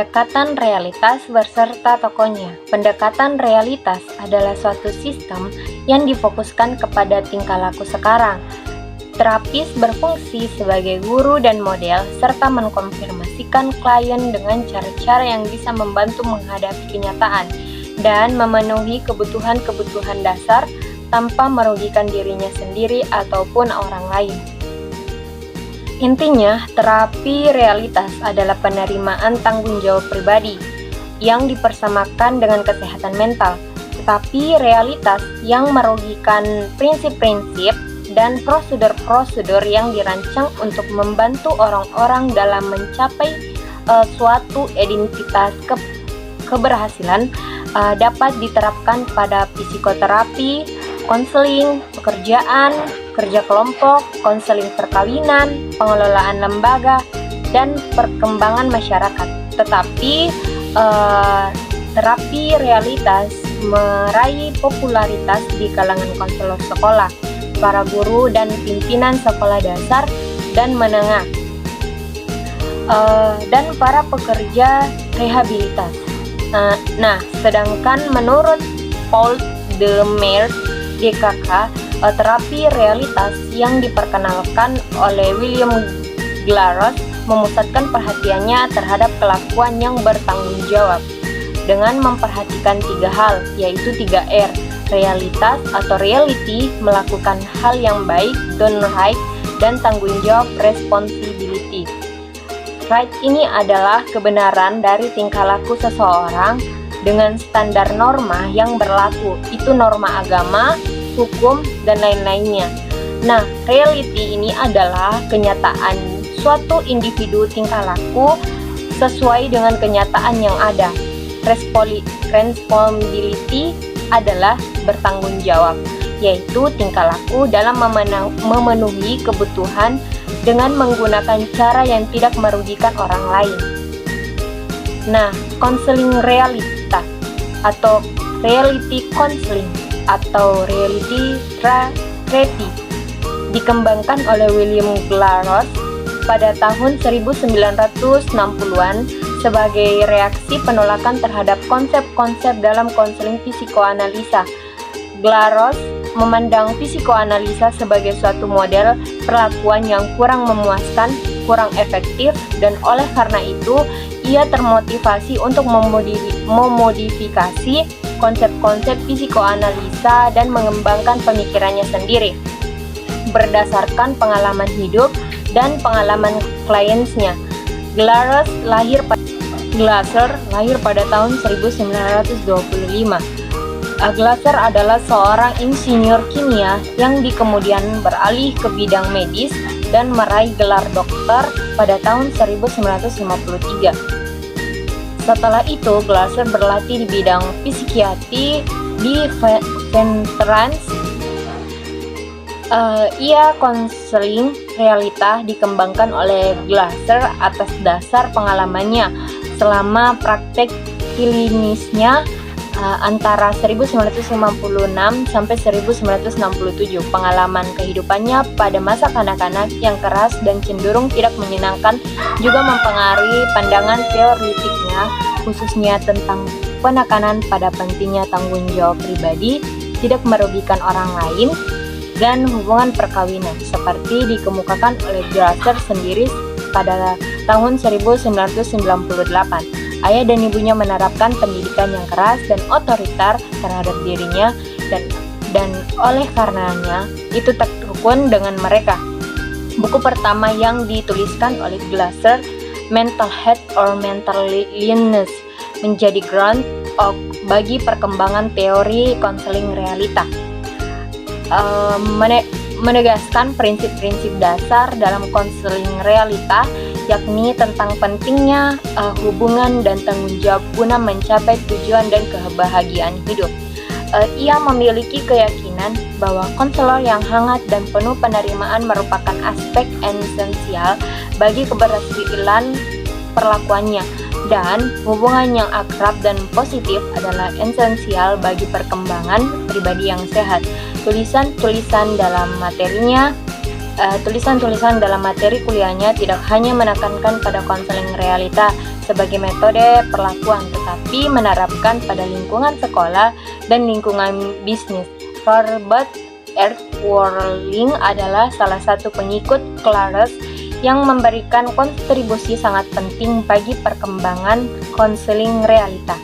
pendekatan realitas beserta tokohnya. Pendekatan realitas adalah suatu sistem yang difokuskan kepada tingkah laku sekarang. Terapis berfungsi sebagai guru dan model, serta mengkonfirmasikan klien dengan cara-cara yang bisa membantu menghadapi kenyataan dan memenuhi kebutuhan-kebutuhan dasar tanpa merugikan dirinya sendiri ataupun orang lain. Intinya, terapi realitas adalah penerimaan tanggung jawab pribadi yang dipersamakan dengan kesehatan mental, tetapi realitas yang merugikan prinsip-prinsip dan prosedur-prosedur yang dirancang untuk membantu orang-orang dalam mencapai suatu identitas keberhasilan dapat diterapkan pada psikoterapi, konseling, pekerjaan, kerja kelompok, konseling perkawinan, pengelolaan lembaga, dan perkembangan masyarakat. Tetapi terapi realitas meraih popularitas di kalangan konselor sekolah, para guru dan pimpinan sekolah dasar dan menengah, dan para pekerja rehabilitas. Sedangkan menurut Paul de Meer, DKK, terapi realitas yang diperkenalkan oleh William Glarus memusatkan perhatiannya terhadap kelakuan yang bertanggung jawab dengan memperhatikan 3 hal, yaitu 3R: realitas atau reality, melakukan hal yang baik, done right, dan tanggung jawab, responsibility. Right ini adalah kebenaran dari tingkah laku seseorang dengan standar norma yang berlaku, itu norma agama, hukum, dan lain-lainnya. Reality ini adalah kenyataan suatu individu tingkah laku sesuai dengan kenyataan yang ada. Responsibility adalah bertanggung jawab, yaitu tingkah laku dalam memenuhi kebutuhan dengan menggunakan cara yang tidak merugikan orang lain. Konseling realitas atau reality counseling atau reality therapy dikembangkan oleh William Glarus pada tahun 1960-an sebagai reaksi penolakan terhadap konsep-konsep dalam konseling psikoanalisa. Glarus memandang psikoanalisa sebagai suatu model perlakuan yang kurang memuaskan, kurang efektif, dan oleh karena itu ia termotivasi untuk memodifikasi konsep-konsep psikoanalisa dan mengembangkan pemikirannya sendiri berdasarkan pengalaman hidup dan pengalaman kliennya. Glarus lahir pada tahun 1925. Glasser adalah seorang insinyur kimia yang kemudian beralih ke bidang medis dan meraih gelar doktor pada tahun 1953. Setelah itu, Glasser berlatih di bidang psikiatri di Veterans. Konseling realita dikembangkan oleh Glasser atas dasar pengalamannya selama praktek klinisnya antara 1956 sampai 1967. Pengalaman kehidupannya pada masa kanak-kanak yang keras dan cenderung tidak menyenangkan juga mempengaruhi pandangan teoritiknya, khususnya tentang penekanan pada pentingnya tanggung jawab pribadi, tidak merugikan orang lain, dan hubungan perkawinan, seperti dikemukakan oleh Glasser sendiri pada tahun 1998. Ayah dan ibunya menerapkan pendidikan yang keras dan otoriter terhadap dirinya dan oleh karenanya itu tak rukun dengan mereka. Buku pertama yang dituliskan oleh Glasser, Mental Health or Mental Illness, menjadi ground bagi perkembangan teori konseling realita. Menegaskan prinsip-prinsip dasar dalam konseling realita, yakni tentang pentingnya hubungan dan tanggung jawab guna mencapai tujuan dan kebahagiaan hidup. Ia memiliki keyakinan bahwa konselor yang hangat dan penuh penerimaan merupakan aspek esensial bagi keberhasilan perlakuannya, dan hubungan yang akrab dan positif adalah esensial bagi perkembangan pribadi yang sehat. Tulisan-tulisan dalam materi kuliahnya tidak hanya menekankan pada konseling realita sebagai metode perlakuan, tetapi menerapkan pada lingkungan sekolah dan lingkungan bisnis. Robert Earthworling adalah salah satu pengikut Clares yang memberikan kontribusi sangat penting bagi perkembangan konseling realita.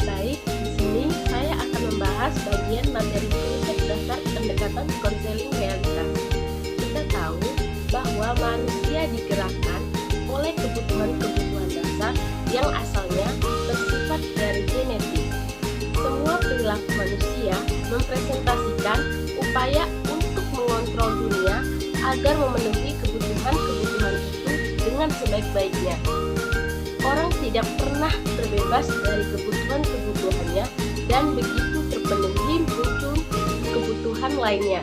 Baik, di sini saya akan membahas bagian materi konsep dasar pendekatan konseling realita. Kita tahu bahwa manusia digerakkan oleh kebutuhan-kebutuhan dasar yang asalnya bersifat dari genetik. Semua perilaku manusia mempresentasikan upaya untuk mengontrol dunia agar memenuhi kebutuhan-kebutuhan itu dengan sebaik-baiknya. Orang tidak pernah terbebas dari kebutuhan-kebutuhannya dan begitu terpenuhi muncul kebutuhan lainnya.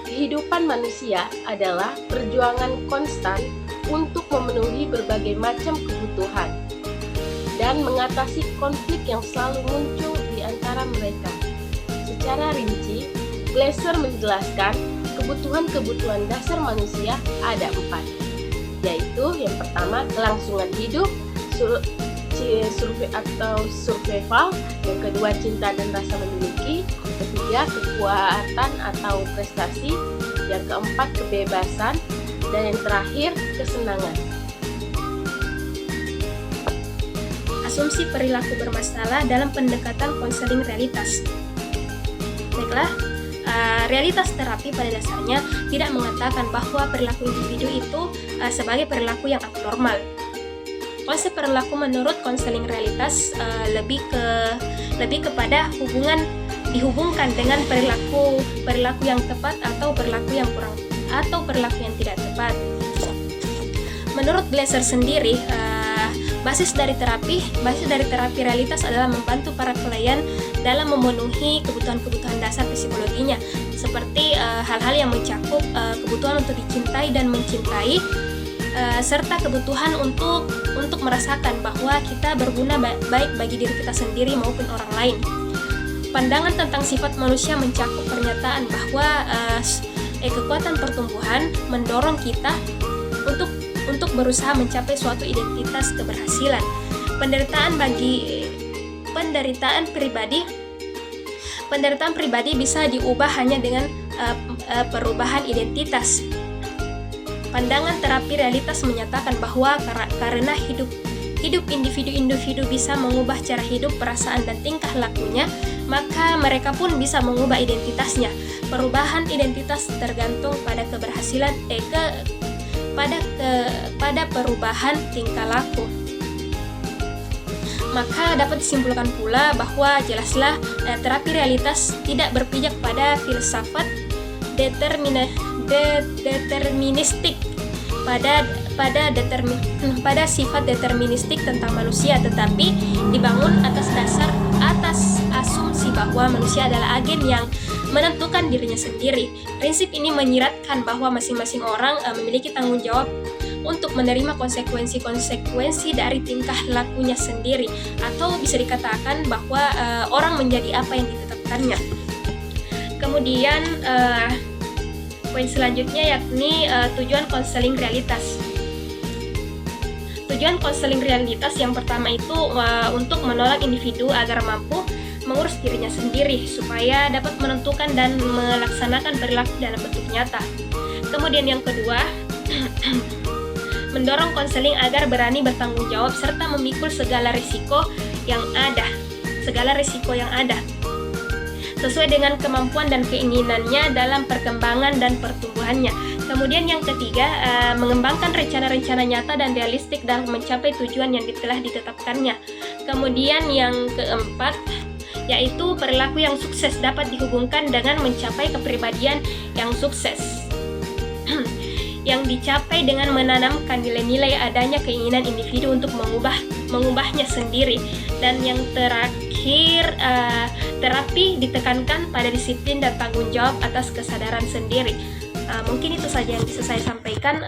Kehidupan manusia adalah perjuangan konstan untuk memenuhi berbagai macam kebutuhan dan mengatasi konflik yang selalu muncul di antara mereka. Secara rinci, Glasser menjelaskan kebutuhan-kebutuhan dasar manusia ada 4, yaitu yang pertama kelangsungan hidup, survival, yang kedua cinta dan rasa memiliki, ketiga kekuatan atau prestasi, yang keempat kebebasan, dan yang terakhir kesenangan. Asumsi perilaku bermasalah dalam pendekatan konseling realitas. Baiklah, realitas terapi pada dasarnya tidak mengatakan bahwa perilaku individu itu sebagai perilaku yang abnormal. Konsep perilaku menurut konseling realitas lebih kepada dihubungkan dengan perilaku yang tepat atau perilaku yang kurang atau perilaku yang tidak tepat. Menurut Glasser sendiri, basis dari terapi realitas adalah membantu para klien dalam memenuhi kebutuhan-kebutuhan dasar psikologinya, seperti hal-hal yang mencakup kebutuhan untuk dicintai dan mencintai, serta kebutuhan untuk merasakan bahwa kita berguna baik bagi diri kita sendiri maupun orang lain. Pandangan tentang sifat manusia mencakup pernyataan bahwa kekuatan pertumbuhan mendorong kita untuk berusaha mencapai suatu identitas keberhasilan. Penderitaan pribadi bisa diubah hanya dengan perubahan identitas. Pandangan terapi realitas menyatakan bahwa karena hidup individu-individu bisa mengubah cara hidup, perasaan, dan tingkah lakunya, maka mereka pun bisa mengubah identitasnya. Perubahan identitas tergantung pada keberhasilan pada perubahan tingkah laku. Maka dapat disimpulkan pula bahwa jelaslah terapi realitas tidak berpijak pada filsafat deterministik pada sifat deterministik tentang manusia, tetapi dibangun atas asumsi bahwa manusia adalah agen yang menentukan dirinya sendiri. Prinsip ini menyiratkan bahwa masing-masing orang memiliki tanggung jawab untuk menerima konsekuensi dari tingkah lakunya sendiri, atau bisa dikatakan bahwa orang menjadi apa yang ditetapkannya. Kemudian poin selanjutnya yakni tujuan konseling realitas. Tujuan konseling realitas yang pertama itu untuk menolong individu agar mampu mengurus dirinya sendiri supaya dapat menentukan dan melaksanakan perilaku dalam bentuk nyata. Kemudian yang kedua, mendorong konseling agar berani bertanggung jawab serta memikul segala risiko yang ada sesuai dengan kemampuan dan keinginannya dalam perkembangan dan pertumbuhannya. Kemudian yang ketiga, mengembangkan rencana-rencana nyata dan realistik dalam mencapai tujuan yang telah ditetapkannya. Kemudian yang keempat, yaitu perilaku yang sukses dapat dihubungkan dengan mencapai kepribadian yang sukses yang dicapai dengan menanamkan nilai-nilai adanya keinginan individu untuk mengubahnya sendiri. Dan yang terakhir, terapi ditekankan pada disiplin dan tanggung jawab atas kesadaran sendiri. Mungkin itu saja yang bisa saya sampaikan.